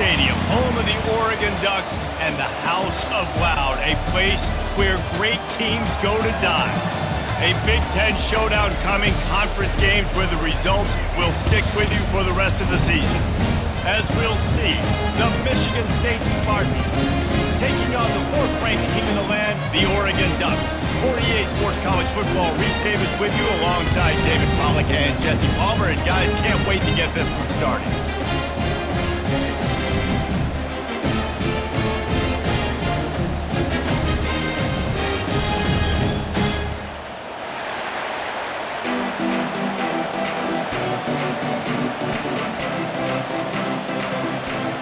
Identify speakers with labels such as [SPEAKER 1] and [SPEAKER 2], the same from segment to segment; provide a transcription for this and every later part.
[SPEAKER 1] Stadium, home of the Oregon Ducks and the House of Loud, a place where great teams go to die. A Big Ten showdown coming, conference games where the results will stick with you for the rest of the season. As we'll see, the Michigan State Spartans taking on the fourth-ranked team in the land, the Oregon Ducks. For EA Sports College Football, Reese Davis with you alongside David Pollack and Jesse Palmer. And guys, can't wait to get this one started.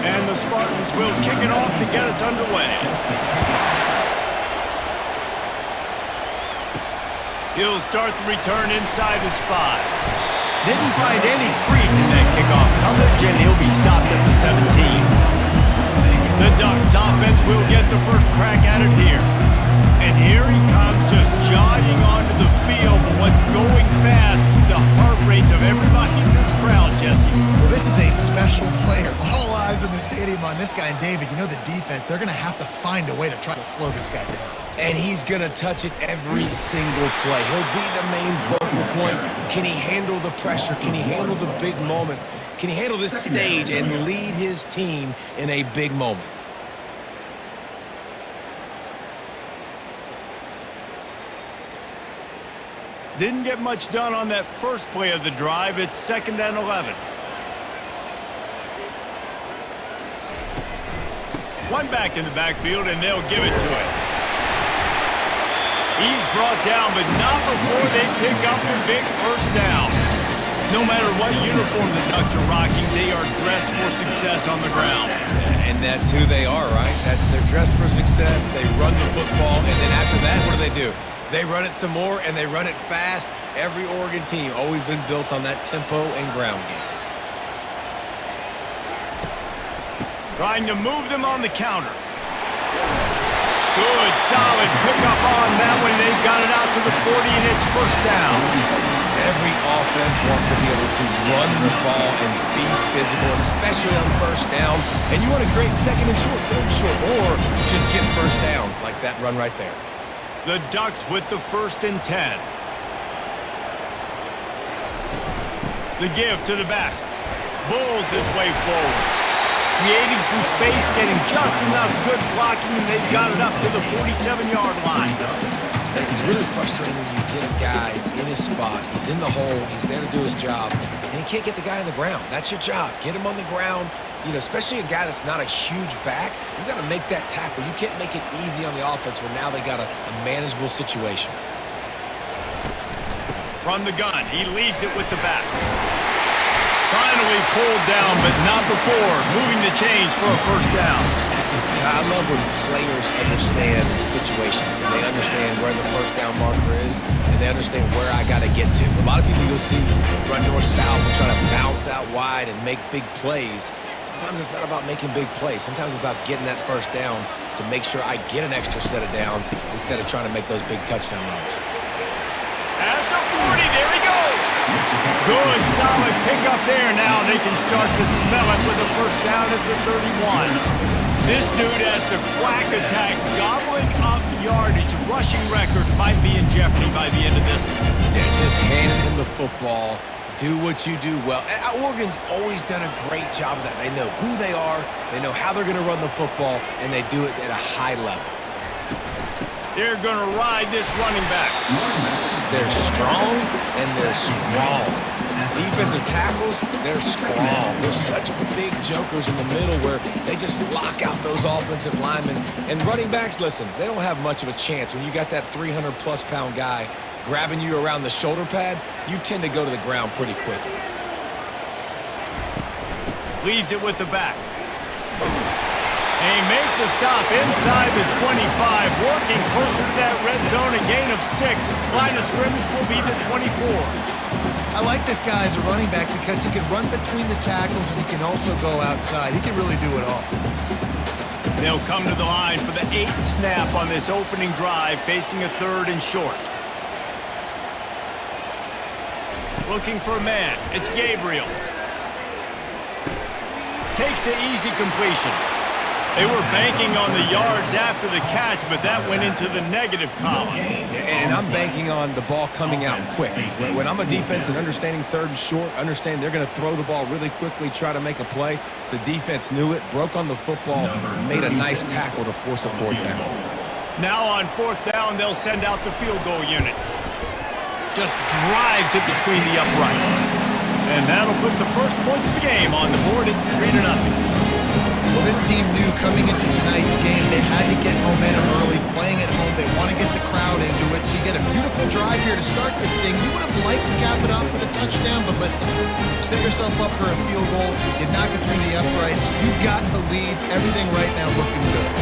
[SPEAKER 1] And the Spartans will kick it off to get us underway. He'll start the return inside his 5. Didn't find any crease in that kickoff coverage, and he'll be stopped at the 17. The Ducks offense will get the first crack at it here. And here he comes, just jogging onto the field. But what's going fast, the heart rates of everybody in this crowd, Jesse.
[SPEAKER 2] Well, this is a special player. All eyes in the stadium on this guy. And David, you know the defense, they're going to have to find a way to try to slow this guy down.
[SPEAKER 3] And he's going to touch it every single play. He'll be the main focal point. Can he handle the pressure? Can he handle the big moments? Can he handle this stage and lead his team in a big moment?
[SPEAKER 1] Didn't get much done on that first play of the drive. It's 2nd and 11. One back in the backfield, and they'll give it to him. He's brought down, but not before they pick up a big first down. No matter what uniform the Ducks are rocking, they are dressed for success on the ground.
[SPEAKER 3] And that's who they are, right? They're dressed for success. They run the football, and then after that, what do? They run it some more, and they run it fast. Every Oregon team always been built on that tempo and ground game.
[SPEAKER 1] Trying to move them on the counter. Good, solid pickup on that one. They've got it out to the 40, and it's first down.
[SPEAKER 3] Every offense wants to be able to run the ball and be physical, especially on first down. And you want to create 2nd and short, 3rd and short, or just get first downs like that run right there.
[SPEAKER 1] The Ducks with the 1st and 10. The give to the back. Bulls his way forward. Creating some space, getting just enough good blocking, and they've got it up to the 47-yard line.
[SPEAKER 3] It's really frustrating when you get a guy in his spot. He's in the hole. He's there to do his job, and he can't get the guy on the ground. That's your job. Get him on the ground. You know, especially a guy that's not a huge back, you got to make that tackle. You can't make it easy on the offense where now they got a manageable situation.
[SPEAKER 1] From the gun, he leaves it with the back. Finally pulled down, but not before moving the chains for a first down.
[SPEAKER 3] I love when players understand situations and they understand where the first down marker is and they understand where I got to get to. A lot of people you'll see run north-south and try to bounce out wide and make big plays. Sometimes it's not about making big plays. Sometimes it's about getting that first down to make sure I get an extra set of downs instead of trying to make those big touchdown runs.
[SPEAKER 1] At the 40, there he goes. Good, solid pickup there. Now they can start to smell it with a first down at the 31. This dude has the quack attack, gobbling up yardage. Rushing records might be in jeopardy by the end of this one.
[SPEAKER 3] Yeah, just handing him the football. Do what you do well. And Oregon's always done a great job of that. They know who they are, they know how they're going to run the football, and they do it at a high level.
[SPEAKER 1] They're going to ride this running back.
[SPEAKER 3] They're strong, and they're strong. Defensive tackles, they're strong. They're such big jokers in the middle where they just lock out those offensive linemen. And running backs, listen, they don't have much of a chance. When you got that 300-plus pound guy grabbing you around the shoulder pad, you tend to go to the ground pretty quickly.
[SPEAKER 1] Leaves it with the back. They make the stop inside the 25, working closer to that red zone, a gain of 6. Line of scrimmage will be the 24.
[SPEAKER 2] I like this guy as a running back because he can run between the tackles and he can also go outside. He can really do it all.
[SPEAKER 1] They'll come to the line for the 8th snap on this opening drive, facing a 3rd and short. Looking for a man. It's Gabriel. takes the easy completion. They were banking on the yards after the catch, but that went into the negative column.
[SPEAKER 3] And I'm banking on the ball coming out quick. When I'm a defense and understanding third and short, understand they're going to throw the ball really quickly, try to make a play. The defense knew it, broke on the football, made a nice tackle to force a fourth down.
[SPEAKER 1] Now on fourth down, they'll send out the field goal unit. Just drives it between the uprights. And that'll put the first points of the game on the board. It's 3-0.
[SPEAKER 2] Well, this team knew coming into tonight's game they had to get momentum early, playing at home. They want to get the crowd into it, so you get a beautiful drive here to start this thing. You would have liked to cap it up with a touchdown, but listen, you set yourself up for a field goal, you knock it through the uprights, you've got the lead, everything right now looking good.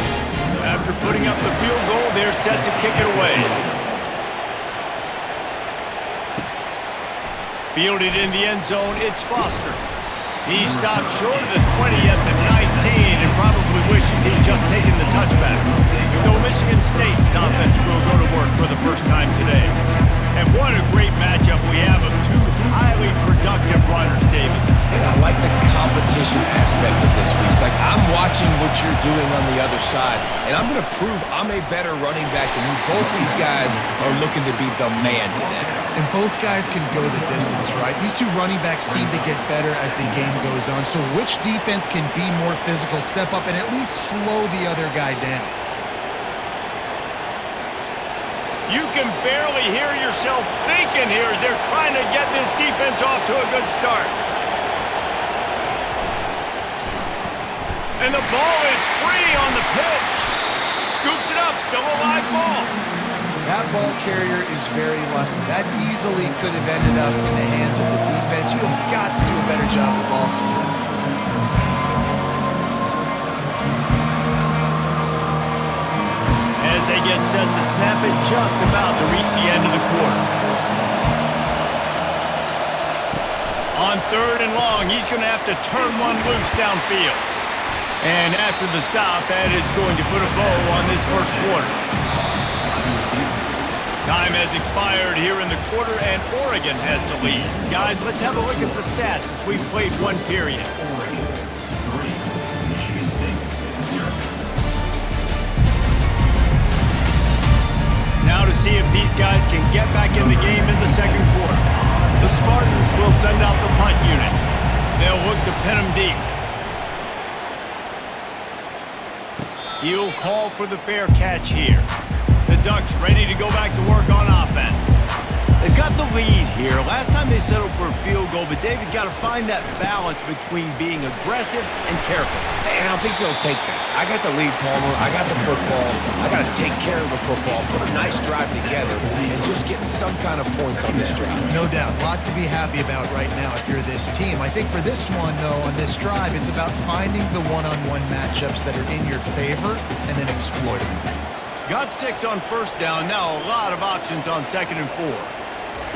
[SPEAKER 1] After putting up the field goal, they're set to kick it away. Fielded in the end zone, it's Foster. He stopped short of the 20 at the 19 and probably wishes he'd just taken the touchback. So Michigan State's offense will go to work for the first time today. And what a great matchup we have of two highly productive runners, David.
[SPEAKER 3] And I like the competition aspect of this, Reese. Like, I'm watching what you're doing on the other side, and I'm going to prove I'm a better running back than you. Both these guys are looking to be the man today.
[SPEAKER 2] And both guys can go the distance, right? These two running backs seem to get better as the game goes on. So which defense can be more physical, step up, and at least slow the other guy down?
[SPEAKER 1] You can barely hear yourself thinking here as they're trying to get this defense off to a good start. And the ball is free on the pitch. Scoops it up, still a live ball.
[SPEAKER 2] That ball carrier is very lucky. That easily could have ended up in the hands of the defense. You have got to do a better job of ball security.
[SPEAKER 1] As they get set to snap it, just about to reach the end of the quarter. On third and long, he's going to have to turn one loose downfield. And after the stop, that is going to put a bow on this first quarter. Time has expired here in the quarter, and Oregon has the lead. Guys, let's have a look at the stats as we've played one period. Now to see if these guys can get back in the game in the second quarter. The Spartans will send out the punt unit. They'll look to pin them deep. He'll call for the fair catch here. The Ducks ready to go back to work on offense. They've got the lead here. Last time they settled for a field goal, but David got to find that balance between being aggressive and careful.
[SPEAKER 3] And I think they'll take that. I got the lead, Palmer. I got the football. I got to take care of the football, put a nice drive together, and just get some kind of points on this drive.
[SPEAKER 2] No doubt. Lots to be happy about right now if you're this team. I think for this one, though, on this drive, it's about finding the one-on-one matchups that are in your favor and then exploiting them.
[SPEAKER 1] Got 6 on first down. Now a lot of options on second and 4.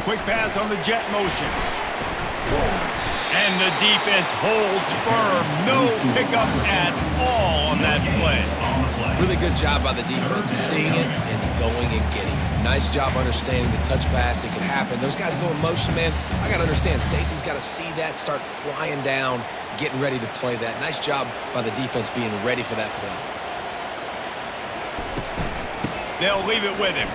[SPEAKER 1] Quick pass on the jet motion. And the defense holds firm. No pickup at all on that play.
[SPEAKER 3] Really good job by the defense, seeing it and going and getting it. Nice job understanding the touch pass. It can happen. Those guys go in motion, man. I got to understand. Safety's got to see that, start flying down, getting ready to play that. Nice job by the defense being ready for that play.
[SPEAKER 1] They'll leave it with him.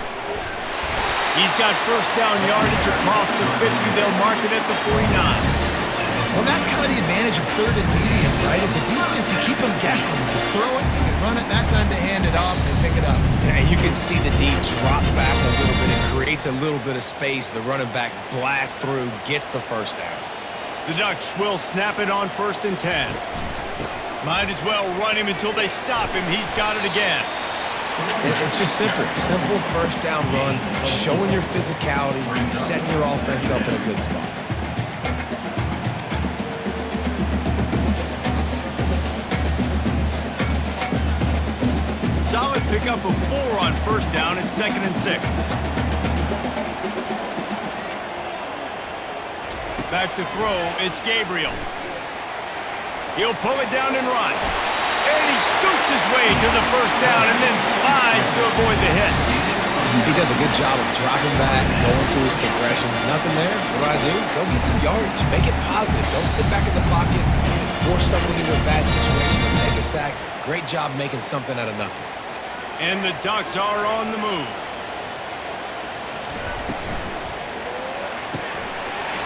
[SPEAKER 1] He's got first down yardage across the 50. They'll mark it at the 49.
[SPEAKER 2] Well, that's kind of the advantage of third and medium, right? As the defense, you keep them guessing. You can throw it, you can run it. That time to hand it off and pick it up.
[SPEAKER 3] And you can see the D drop back a little bit. It creates a little bit of space. The running back blasts through, gets the first down.
[SPEAKER 1] The Ducks will snap it on first and 10. Might as well run him until they stop him. He's got it again.
[SPEAKER 3] It's just simple. Simple first down run, showing your physicality, setting your offense up in a good spot.
[SPEAKER 1] Solid pickup of 4 on first down at 2nd and 6. Back to throw, it's Gabriel. He'll pull it down and run. And he scoots his way to the first down and then slides to avoid the hit.
[SPEAKER 3] He does a good job of dropping back, going through his progressions. Nothing there. What do? Go get some yardage. Make it positive. Don't sit back in the pocket and force something into a bad situation and take a sack. Great job making something out of nothing.
[SPEAKER 1] And the Ducks are on the move.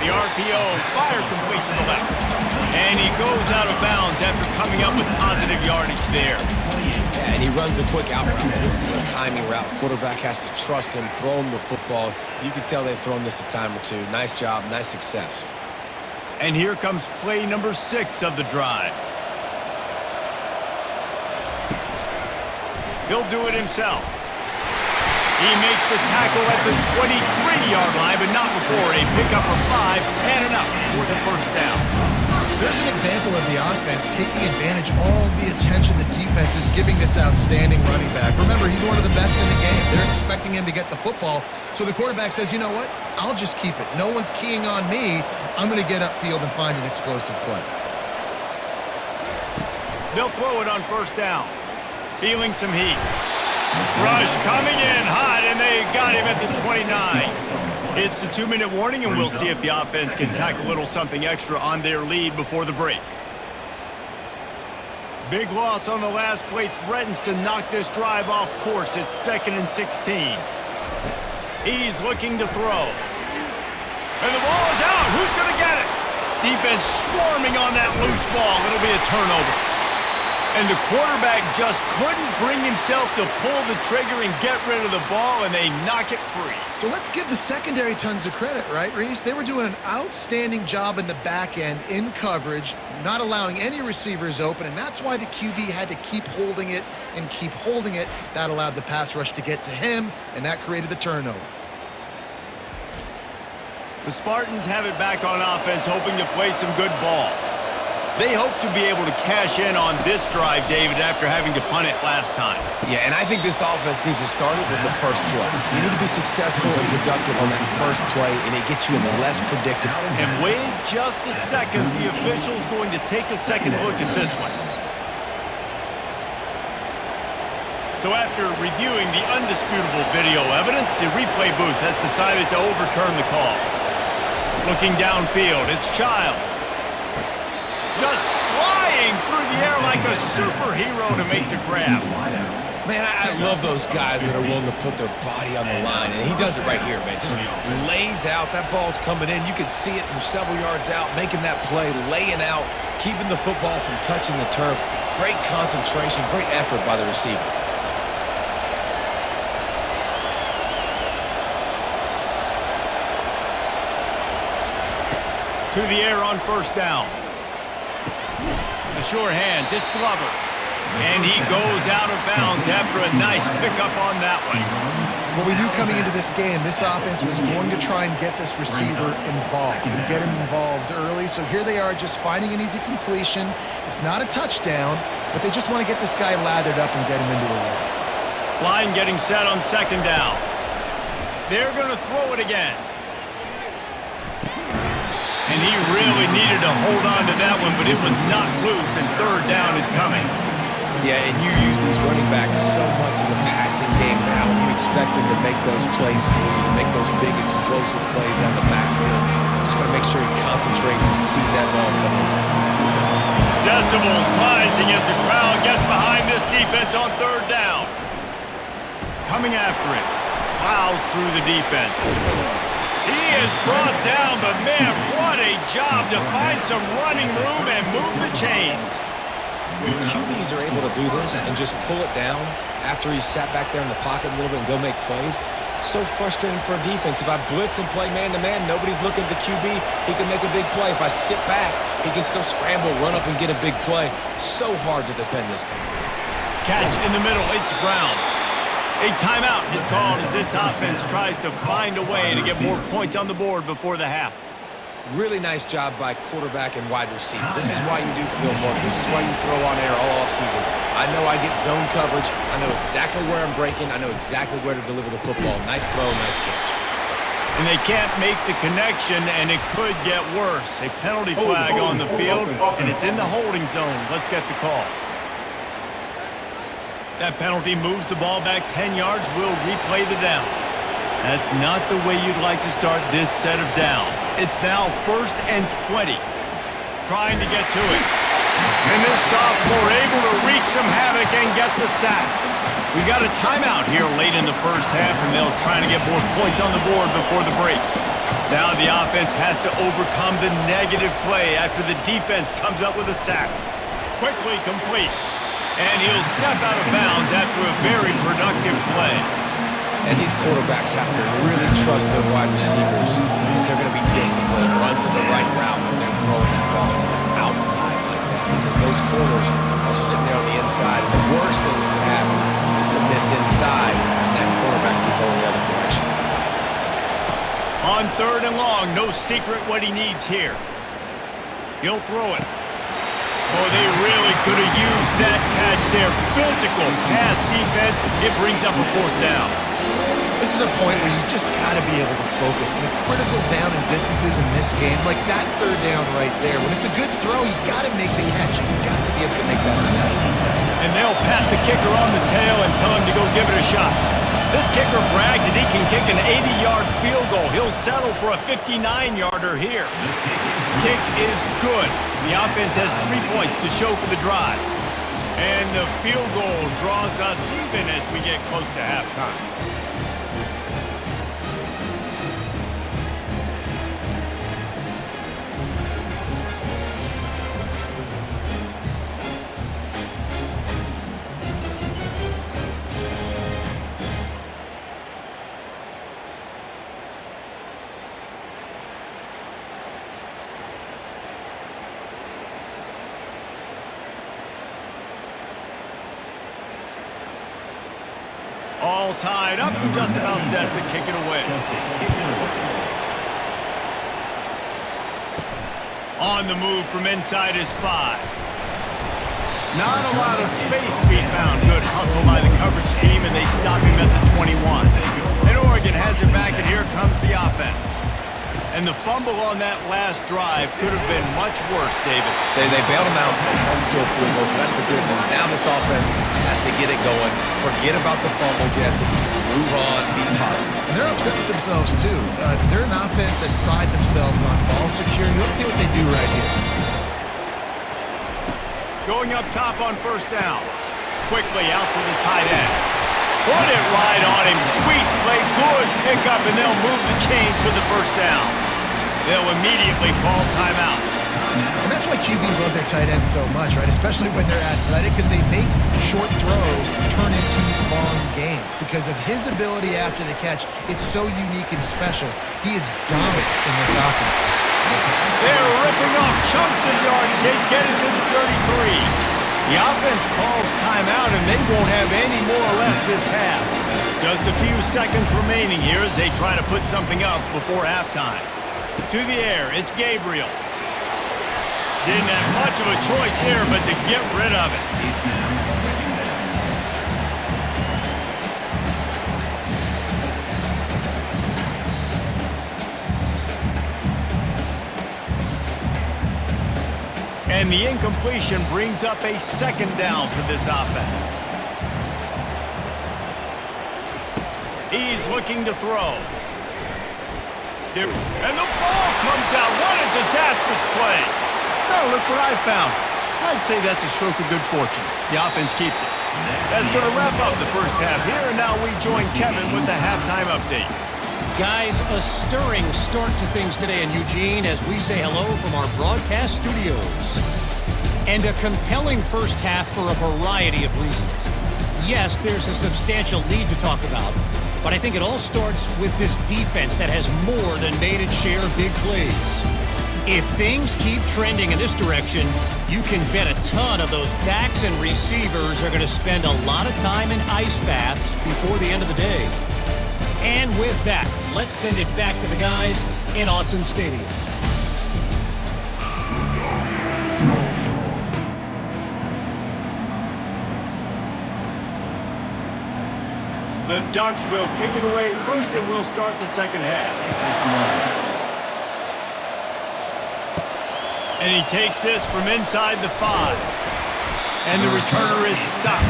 [SPEAKER 1] The RPO, fire complete to the left. And he goes out of bounds after coming up with positive yardage there.
[SPEAKER 3] Yeah, and he runs a quick out route. And this is a timing route. Quarterback has to trust him, throw him the football. You can tell they've thrown this a time or two. Nice job, nice success.
[SPEAKER 1] And here comes play number 6 of the drive. He'll do it himself. He makes the tackle at the 23-yard line, but not before a pickup of 5 and enough for the first down.
[SPEAKER 2] There's an example of the offense taking advantage of all the attention the defense is giving this outstanding running back. Remember, he's one of the best in the game. They're expecting him to get the football. So the quarterback says, you know what? I'll just keep it. No one's keying on me. I'm going to get upfield and find an explosive play.
[SPEAKER 1] They'll throw it on first down. Feeling some heat. Rush coming in hot, and they got him at the 29. It's the 2-minute warning, and we'll see if the offense can tack a little something extra on their lead before the break. Big loss on the last play threatens to knock this drive off course. It's 2nd and 16. He's looking to throw. And the ball is out. Who's going to get it? Defense swarming on that loose ball. It'll be a turnover. And the quarterback just couldn't bring himself to pull the trigger and get rid of the ball, and they knock it free.
[SPEAKER 2] So let's give the secondary tons of credit, right, Reese? They were doing an outstanding job in the back end, in coverage, not allowing any receivers open, and that's why the QB had to keep holding it and keep holding it. That allowed the pass rush to get to him, and that created the turnover.
[SPEAKER 1] The Spartans have it back on offense, hoping to play some good ball. They hope to be able to cash in on this drive, David, after having to punt it last time.
[SPEAKER 3] Yeah, and I think this offense needs to start it with the first play. You need to be successful and productive on that first play, and it gets you in less predictable.
[SPEAKER 1] And wait just a second. The official's going to take a second look at this one. So after reviewing the undisputable video evidence, the replay booth has decided to overturn the call. Looking downfield, it's Childs. Just flying through the air like a superhero to make the grab.
[SPEAKER 3] Man, I love those guys that are willing to put their body on the line, and he does it right here, man. Just lays out. That ball's coming in. You can see it from several yards out, making that play, laying out, keeping the football from touching the turf. Great concentration, great effort by the receiver.
[SPEAKER 1] To the air on first down. The sure hands, it's Glover. And he goes out of bounds after a nice pickup on that one.
[SPEAKER 2] Well, we knew coming into this game, this offense was going to try and get this receiver involved and get him involved early. So here they are just finding an easy completion. It's not a touchdown, but they just want to get this guy lathered up and get him into a rhythm.
[SPEAKER 1] Line getting set on second down. They're going to throw it again. And he really needed to hold on to that one, but it was not loose, and third down is coming.
[SPEAKER 3] Yeah, and you use these running backs so much in the passing game now, and you expect them to make those plays for you, to make those big explosive plays out of the backfield. Just got to make sure he concentrates and see that ball coming.
[SPEAKER 1] Decibels rising as the crowd gets behind this defense on third down. Coming after it, plows through the defense. He is brought down, but man, what a job to find some running room and move the chains.
[SPEAKER 3] When QBs are able to do this and just pull it down after he's sat back there in the pocket a little bit and go make plays, so frustrating for a defense. If I blitz and play man-to-man, nobody's looking at the QB, he can make a big play. If I sit back, he can still scramble, run up, and get a big play. So hard to defend this guy.
[SPEAKER 1] Catch in the middle, it's Brown. A timeout is called as this offense tries to find a way to get more points on the board before the half.
[SPEAKER 3] Really nice job by quarterback and wide receiver. This is why you do film work. This is why you throw on air all offseason. I know I get zone coverage. I know exactly where I'm breaking. I know exactly where to deliver the football. Nice throw, nice catch.
[SPEAKER 1] And they can't make the connection, and it could get worse. A penalty flag on the field, and it's in the holding zone. Let's get the call. That penalty moves the ball back 10 yards. We'll replay the down. That's not the way you'd like to start this set of downs. It's now 1st and 20. Trying to get to it. And this sophomore able to wreak some havoc and get the sack. We got a timeout here late in the first half, and they'll try to get more points on the board before the break. Now the offense has to overcome the negative play after the defense comes up with a sack. Quickly complete. And he'll step out of bounds after a very productive play.
[SPEAKER 3] And these quarterbacks have to really trust their wide receivers that they're going to be disciplined and run to the right route when they're throwing that ball to the outside like that, because those corners are sitting there on the inside, and the worst thing that could happen is to miss inside and that quarterback can go in the other direction.
[SPEAKER 1] On 3rd and long, no secret what he needs here. He'll throw it. Oh, they really could have used that catch there. Physical pass defense. It brings up a 4th down.
[SPEAKER 2] This is a point where you just got to be able to focus. And the critical down and distances in this game, like that 3rd down right there, when it's a good throw, you got to make the catch. You got to be able to make that happen.
[SPEAKER 1] And they'll pat the kicker on the tail and tell him to go give it a shot. This kicker bragged that he can kick an 80-yard field goal. He'll settle for a 59-yarder here. Kick is good. The offense has 3 points to show for the drive. And the field goal draws us even as we get close to halftime. All tied up and just about set to kick it away. On the move from inside his 5. Not a lot of space to be found. Good hustle by the coverage team, and they stop him at the 21. And Oregon has it back, and here comes the offense. And the fumble on that last drive could have been much worse, David.
[SPEAKER 3] They bailed him out and held him to a field goal, so that's the good news. Now this offense has to get it going. Forget about the fumble, Jesse. Move on, be positive.
[SPEAKER 2] And they're upset with themselves, too. They're an offense that pride themselves on ball security. Let's see what they do right here.
[SPEAKER 1] Going up top on 1st down. Quickly out to the tight end. Put it right on him. Sweet play. Good pickup, and they'll move the chains for the 1st down. They'll immediately call timeout.
[SPEAKER 2] And that's why QBs love their tight ends so much, right? Especially when they're athletic, because they make short throws turn into long gains. Because of his ability after the catch, it's so unique and special. He is dominant in this offense.
[SPEAKER 1] They're ripping off chunks of yardage. They get it to the 33. The offense calls timeout, and they won't have any more left this half. Just a few seconds remaining here as they try to put something up before halftime. To the air, it's Gabriel. Didn't have much of a choice there, but to get rid of it. And the incompletion brings up a 2nd down for this offense. He's looking to throw. And the ball comes out. What a disastrous play. Now look what I found. I'd say that's a stroke of good fortune. The offense keeps it. That's going to wrap up the first half here, and now we join Kevin with the halftime update.
[SPEAKER 4] Guys, a stirring start to things today in Eugene as we say hello from our broadcast studios. And a compelling first half for a variety of reasons. Yes, there's a substantial lead to talk about, but I think it all starts with this defense that has more than made its share of big plays. If things keep trending in this direction, you can bet a ton of those backs and receivers are going to spend a lot of time in ice baths before the end of the day. And with that, let's send it back to the guys in Autzen Stadium.
[SPEAKER 1] The Ducks will kick it away first, and we'll start the second half. And he takes this from inside the 5. And the returner is stopped.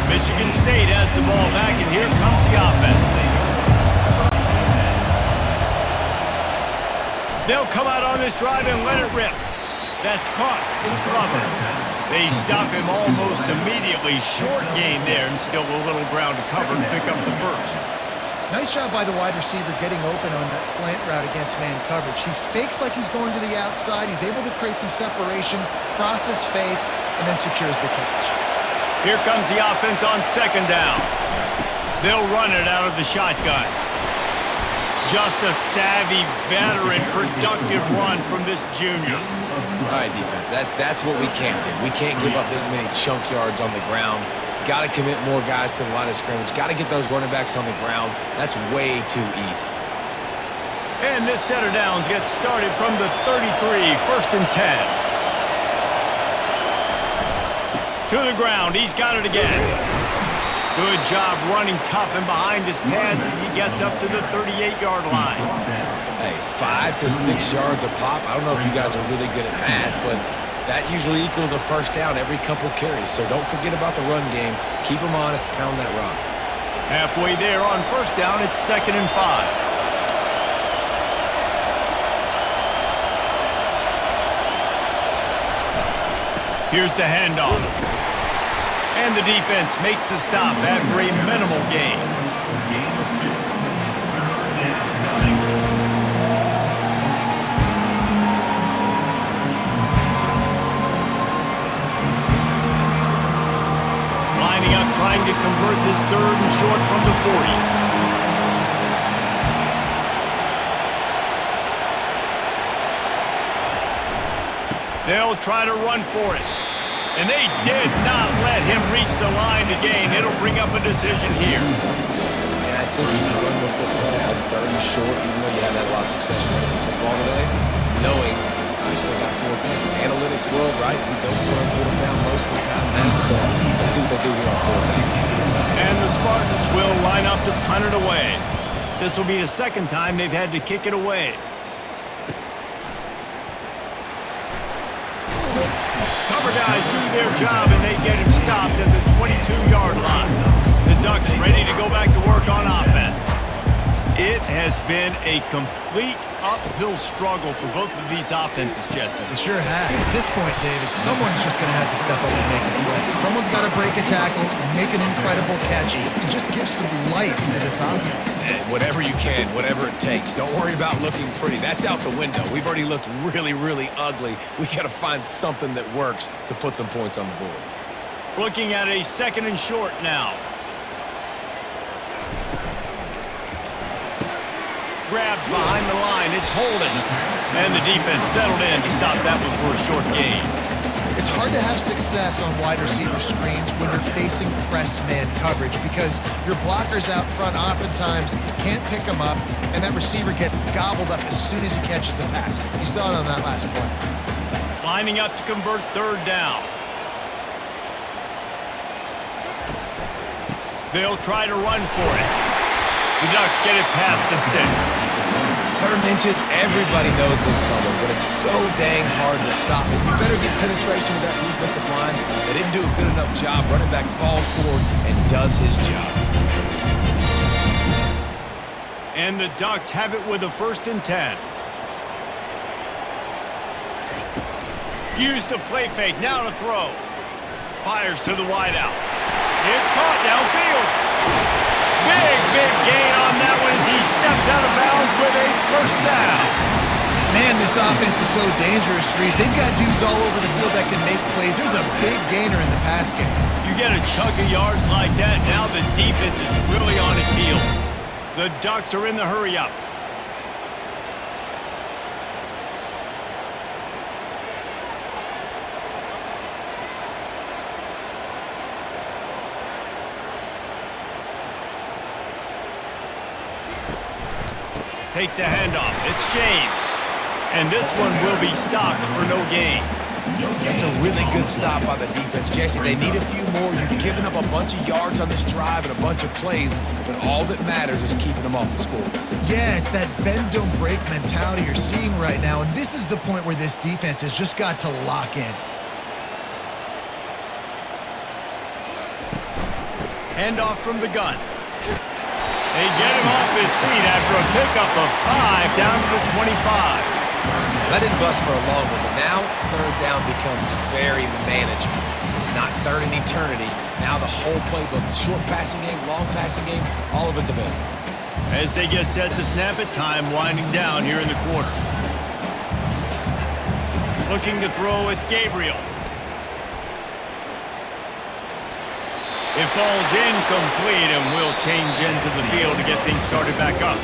[SPEAKER 1] Michigan State has the ball back, and here comes the offense. They'll come out on this drive and let it rip. That's caught. It's Glover. They stop him almost immediately. Short gain there, and still a little ground to cover to pick up the first.
[SPEAKER 2] Nice job by the wide receiver getting open on that slant route against man coverage. He fakes like he's going to the outside. He's able to create some separation, cross his face, and then secures the catch.
[SPEAKER 1] Here comes the offense on second down. They'll run it out of the shotgun. Just a savvy, veteran, productive run from this junior.
[SPEAKER 3] All right, defense, that's what we can't do. We can't give up this many chunk yards on the ground. Got to commit more guys to the line of scrimmage. Got to get those running backs on the ground. That's way too easy.
[SPEAKER 1] And this set of downs gets started from the 33, 1st and 10. To the ground, he's got it again. Good job running tough and behind his pads as he gets up to the 38-yard line.
[SPEAKER 3] Hey, 5 to 6 yards a pop. I don't know if you guys are really good at math, but that usually equals a first down every couple carries. So don't forget about the run game. Keep them honest, pound that rock.
[SPEAKER 1] Halfway there on first down, it's 2nd and 5. Here's the handoff. And the defense makes the stop after a minimal gain. Lining up, trying to convert this 3rd and short from the 40. They'll try to run for it. And they did not let him reach the line to gain. It'll bring up a decision here.
[SPEAKER 3] And I think you can run the football on 3rd and short, even though you have had a lot of success running the football today, knowing I still got 4 down. Analytics world, right? We go for a 4th down most of the time now, so let's see what they do here on 4th down.
[SPEAKER 1] And the Spartans will line up to punt it away. This will be the 2nd time they've had to kick it away. Cover guys do their job, and they get him stopped at the 22-yard line. The Ducks ready to go back to work on offense. It has been a complete uphill struggle for both of these offenses, Jesse.
[SPEAKER 2] It sure has. At this point, David, someone's just going to have to step up and make a play. Someone's got to break a tackle, make an incredible catch, and just give some life to this offense.
[SPEAKER 3] Whatever you can, whatever it takes. Don't worry about looking pretty. That's out the window. We've already looked really, really ugly. We got to find something that works to put some points on the board.
[SPEAKER 1] Looking at a 2nd and short now. Grabbed behind the line. It's Holden. And the defense settled in to stop that one for a short gain.
[SPEAKER 2] It's hard to have success on wide receiver screens when you're facing press man coverage because your blockers out front oftentimes can't pick them up, and that receiver gets gobbled up as soon as he catches the pass. You saw it on that last play.
[SPEAKER 1] Lining up to convert 3rd down. They'll try to run for it. The Ducks get it past the sticks.
[SPEAKER 3] 3rd and inches, everybody knows what's coming, but it's so dang hard to stop it. You better get penetration with that defensive line. They didn't do a good enough job. Running back falls forward and does his job.
[SPEAKER 1] And the Ducks have it with a 1st and 10. Use the play fake, now to throw. Fires to the wideout. It's caught downfield. Big gain on that one as he steps out of bounds with a 1st down.
[SPEAKER 2] Man, this offense is so dangerous, Reese. They've got dudes all over the field that can make plays. There's a big gainer in the pass game.
[SPEAKER 1] You get a chunk of yards like that, now the defense is really on its heels. The Ducks are in the hurry-up. Takes the handoff. It's James. And this one will be stopped for no gain.
[SPEAKER 3] That's a really good stop by the defense. Jesse, they need a few more. You've given up a bunch of yards on this drive and a bunch of plays, but all that matters is keeping them off the score.
[SPEAKER 2] Yeah, it's that bend, don't break mentality you're seeing right now, and this is the point where this defense has just got to lock in.
[SPEAKER 1] Handoff from the gun. They get him off his feet after a pickup of 5 down to the 25.
[SPEAKER 3] That didn't bust for a long one, but now third down becomes very manageable. It's not third in eternity. Now the whole playbook, short passing game, long passing game, all of it's available.
[SPEAKER 1] As they get set to snap it, time winding down here in the quarter. Looking to throw, it's Gabriel. It falls incomplete, and will change ends of the field to get things started back up.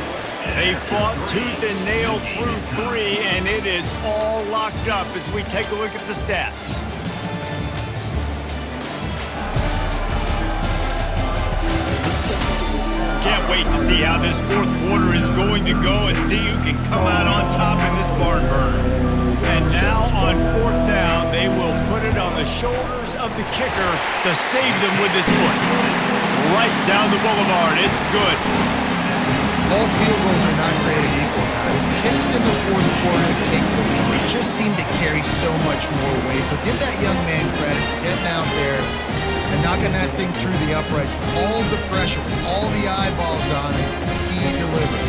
[SPEAKER 1] They fought tooth and nail through 3, and it is all locked up as we take a look at the stats. Can't wait to see how this fourth quarter is going to go and see who can come out on top in this barn burner. And now on fourth down, they will put it on the shoulders of the kicker to save them with his foot. Right down the boulevard. It's good.
[SPEAKER 2] All field goals are not created equal, guys. Kicks in the fourth quarter to take the lead. They just seem to carry so much more weight. So give that young man credit for getting out there and knocking that thing through the uprights. All the pressure, all the eyeballs on it, he delivered.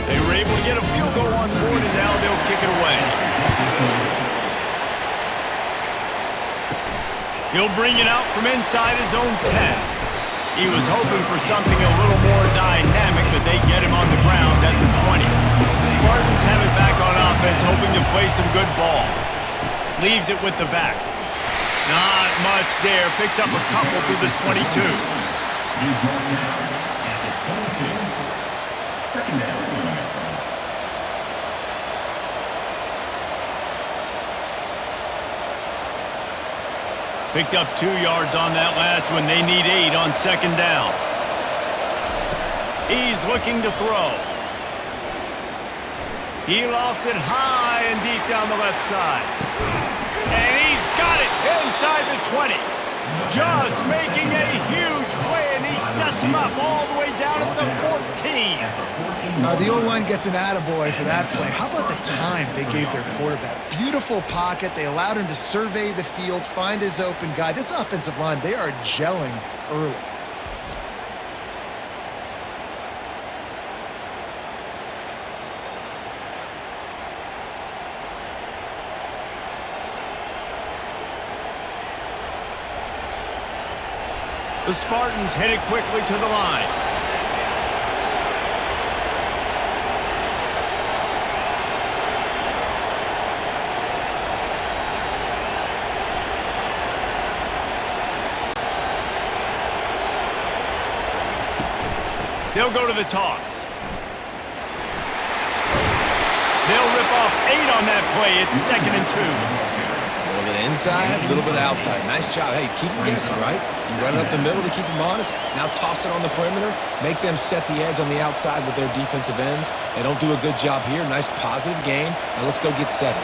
[SPEAKER 1] They were able to get a field goal on board, and now they'll kick it away. He'll bring it out from inside his own 10. He was hoping for something a little more dynamic, but they get him on the ground at the 20. The Spartans have it back on offense, hoping to play some good ball. Leaves it with the back. Not much there. Picks up a couple to the 22.
[SPEAKER 5] Second down.
[SPEAKER 1] Picked up 2 yards on that last one. They need 8 on second down. He's looking to throw. He lofts it high and deep down the left side. And he's got it inside the 20. Just making a huge play, and he sets him up all the way down at the 14.
[SPEAKER 2] The O-line gets an attaboy for that play. How about the time they gave their quarterback? Beautiful pocket. They allowed him to survey the field, find his open guy. This offensive line, they are gelling early.
[SPEAKER 1] The Spartans headed quickly to the line. They'll go to the toss. They'll rip off 8 on that play. It's 2nd and 2.
[SPEAKER 3] A little bit inside, a little bit outside. Nice job. Hey, keep them guessing, right? You run it up the middle to keep them honest. Now toss it on the perimeter. Make them set the edge on the outside with their defensive ends. They don't do a good job here. Nice positive game. Now let's go get 7.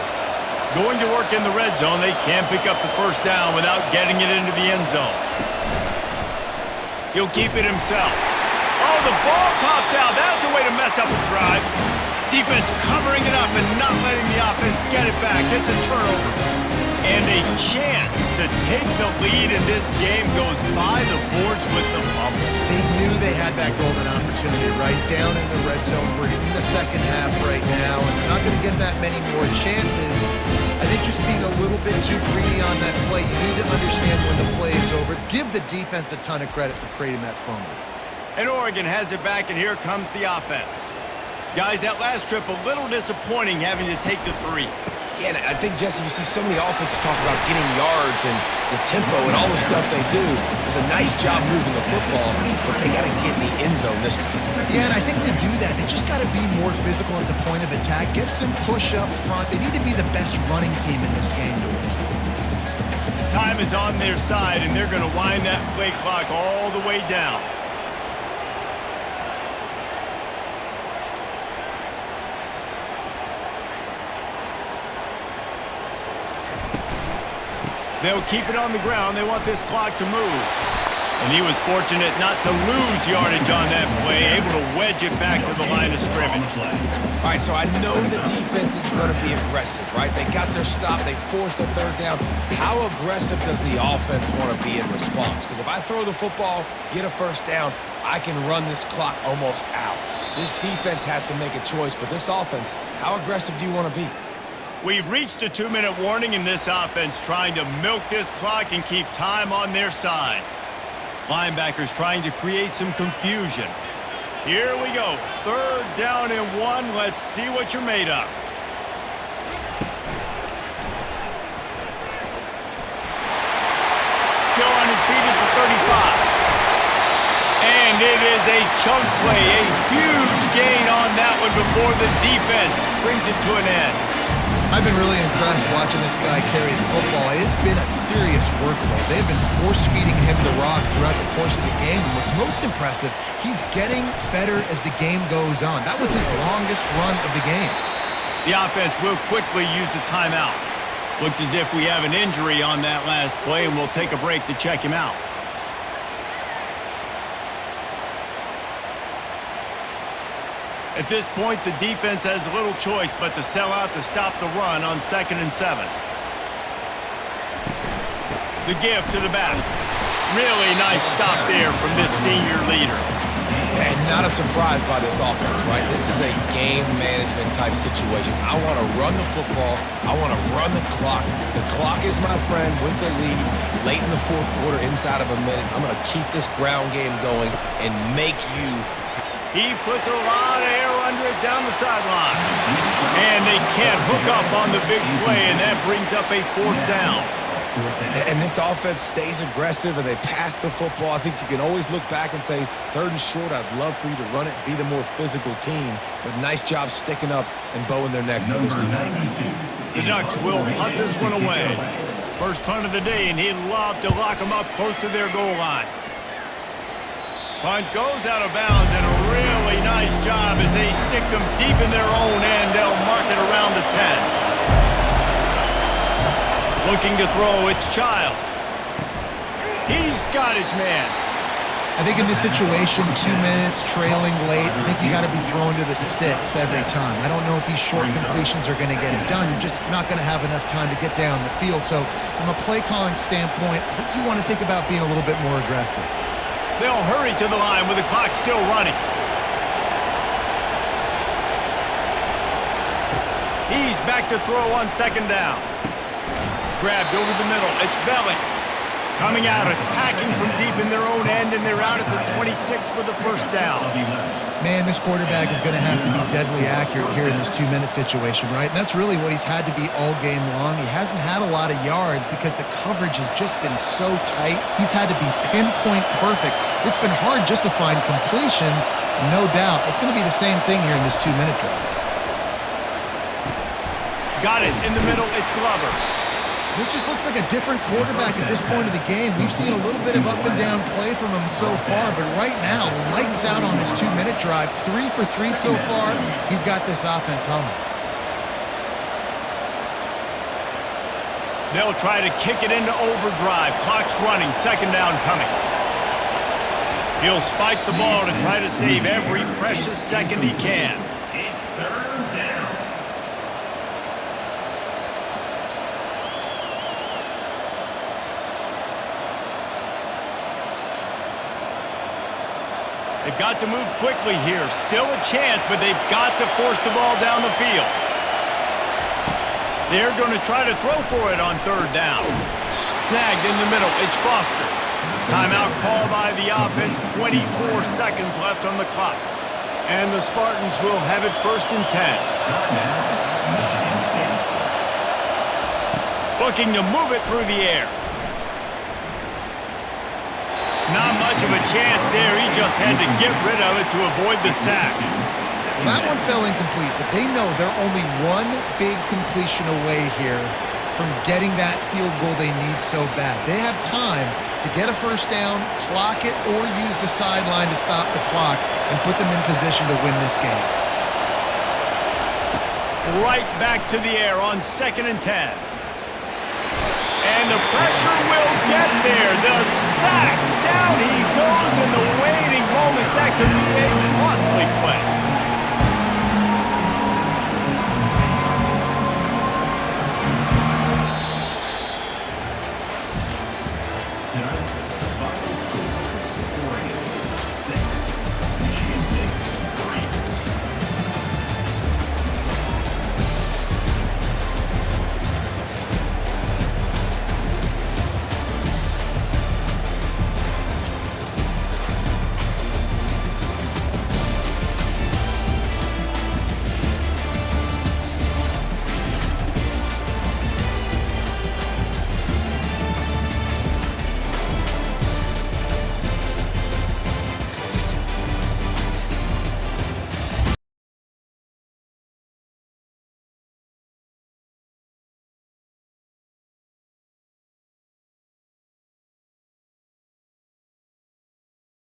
[SPEAKER 1] Going to work in the red zone. They can't pick up the first down without getting it into the end zone. He'll keep it himself. Oh, the ball popped out. That's a way to mess up a drive. Defense covering it up and not letting the offense get it back. It's a turnover. And a chance to take the lead in this game goes by the boards with the fumble.
[SPEAKER 2] They knew they had that golden opportunity right down in the red zone. We're in the second half right now, and they're not going to get that many more chances. I think just being a little bit too greedy on that play. You need to understand when the play is over. Give the defense a ton of credit for creating that fumble.
[SPEAKER 1] And Oregon has it back, and here comes the offense. Guys, that last trip, a little disappointing having to take the 3.
[SPEAKER 3] Yeah, and I think, Jesse, you see so many offenses talk about getting yards and the tempo and all the stuff they do. It was a nice job moving the football, but they got to get in the end zone this time.
[SPEAKER 2] Yeah, and I think to do that, they just got to be more physical at the point of attack. Get some push up front. They need to be the best running team in this game to win.
[SPEAKER 1] Time is on their side, and they're going to wind that play clock all the way down. They'll keep it on the ground. They want this clock to move. And he was fortunate not to lose yardage on that play, able to wedge it back to the line of scrimmage.
[SPEAKER 3] All right, so I know the defense is going to be aggressive, right? They got their stop. They forced a third down. How aggressive does the offense want to be in response? Because if I throw the football, get a first down, I can run this clock almost out. This defense has to make a choice, but this offense, how aggressive do you want to be?
[SPEAKER 1] We've reached a 2-minute warning in this offense, trying to milk this clock and keep time on their side. Linebackers trying to create some confusion. Here we go. 3rd down and 1. Let's see what you're made of. Still on his feet at the 35. And it is a chunk play. A huge gain on that one before the defense brings it to an end.
[SPEAKER 2] I've been really impressed watching this guy carry the football. It's been a serious workload. They've been force-feeding him the rock throughout the course of the game. And what's most impressive, he's getting better as the game goes on. That was his longest run of the game.
[SPEAKER 1] The offense will quickly use a timeout. Looks as if we have an injury on that last play, and we'll take a break to check him out. At this point, the defense has little choice but to sell out to stop the run on 2nd and 7. The give to the back. Really nice stop there from this senior leader.
[SPEAKER 3] And not a surprise by this offense, right? This is a game management type situation. I want to run the football. I want to run the clock. The clock is my friend with the lead late in the 4th quarter, inside of a minute. I'm going to keep this ground game going and make you.
[SPEAKER 1] He puts a lot of air under it down the sideline. And they can't hook up on the big play, and that brings up a 4th down.
[SPEAKER 3] And this offense stays aggressive, and they pass the football. I think you can always look back and say, 3rd and short, I'd love for you to run it, be the more physical team. But nice job sticking up and bowing their necks for this defense.
[SPEAKER 1] The Ducks will punt this one away. First punt of the day, and he'd love to lock them up close to their goal line. Punt goes out of bounds, and a really nice job as they stick them deep in their own end. They'll mark it around the 10. Looking to throw, it's Childs. He's got his man.
[SPEAKER 2] I think in this situation, 2 minutes, trailing late, I think you got to be throwing to the sticks every time. I don't know if these short completions are going to get it done. You're just not going to have enough time to get down the field. So from a play calling standpoint, I think you want to think about being a little bit more aggressive.
[SPEAKER 1] They'll hurry to the line with the clock still running. He's back to throw on 2nd down. Grabbed over the middle. It's Belling. Coming out, attacking from deep in their own end, and they're out at the 26 with the 1st down.
[SPEAKER 2] Man, this quarterback is going to have to be deadly accurate here in this 2-minute situation, right? And that's really what he's had to be all game long. He hasn't had a lot of yards because the coverage has just been so tight. He's had to be pinpoint perfect. It's been hard just to find completions, no doubt. It's going to be the same thing here in this 2-minute drive.
[SPEAKER 1] Got it in the middle. It's Glover.
[SPEAKER 2] This just looks like a different quarterback at this point of the game. We've seen a little bit of up and down play from him so far, but right now, lights out on this 2-minute drive. 3 for 3 so far. He's got this offense humming.
[SPEAKER 1] They'll try to kick it into overdrive. Clock's running. 2nd down coming. He'll spike the ball to try to save every precious second he can.
[SPEAKER 5] It's 3rd down.
[SPEAKER 1] They've got to move quickly here. Still a chance, but they've got to force the ball down the field. They're going to try to throw for it on 3rd down. Snagged in the middle. It's Foster. Timeout call by the offense. 24 seconds left on the clock. And the Spartans will have it 1st and 10. Looking to move it through the air. Not much of a chance there. He just had to get rid of it to avoid the sack.
[SPEAKER 2] That one fell incomplete, but they know they're only one big completion away here from getting that field goal they need so bad. They have time to get a 1st down, clock it, or use the sideline to stop the clock and put them in position to win this game.
[SPEAKER 1] Right back to the air on 2nd and 10. And the pressure will get there. The sack. Down he goes in the waiting moments. That could be a costly